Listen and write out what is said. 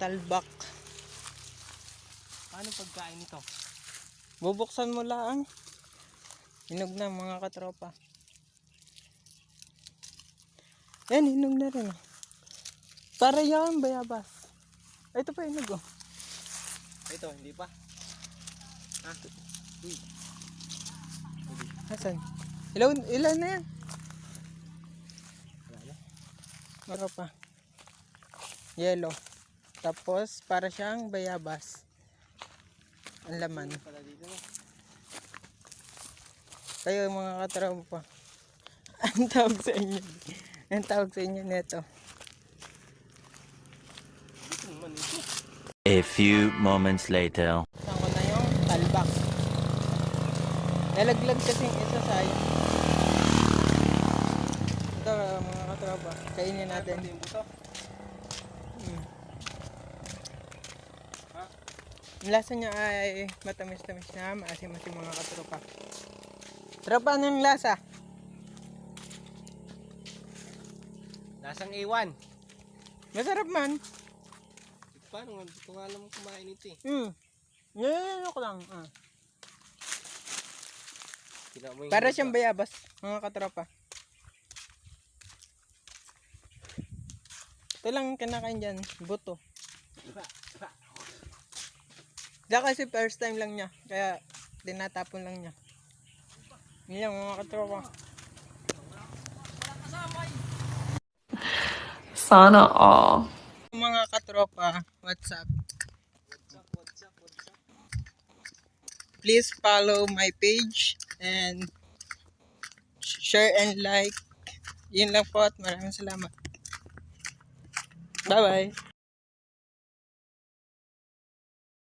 talbak. Paano pagkain ito? Bubuksan mo lang. Hinog na mga katropa. Yan, hinog na rin. Para yan, bayabas. Ay, ito pa hinog oh. Ito, hindi pa. Ah, uy. Asan? Ilan na yan? Meron pa. Yellow. Tapos, para siyang bayabas. Ang laman. Kayo mga katropa. Ang tawag sa inyo. Ang tawag sa inyo neto. A few moments later. Saan ko na yung talbak. Nalaglag kasing isa sayang. Ito mga katropa. Kainin natin. Ang lasa niya ay matamis-tamis na, maasim-asim mga katropa. Tropa, anong lasa? Lasang A1. Masarap man. Paano nga? Hindi ko nga alam kumain ito eh. Nilolok lang. Mo Para siyang bayabas, mga katropa. Ito lang kinakain dyan, buto. Diyan kasi first time lang niya, kaya tinatapon lang niya. Yan mga katropa. Sana all. Mga katropa, what's up? Please follow my page and share and like. Yun lang po at maraming salamat. Bye bye.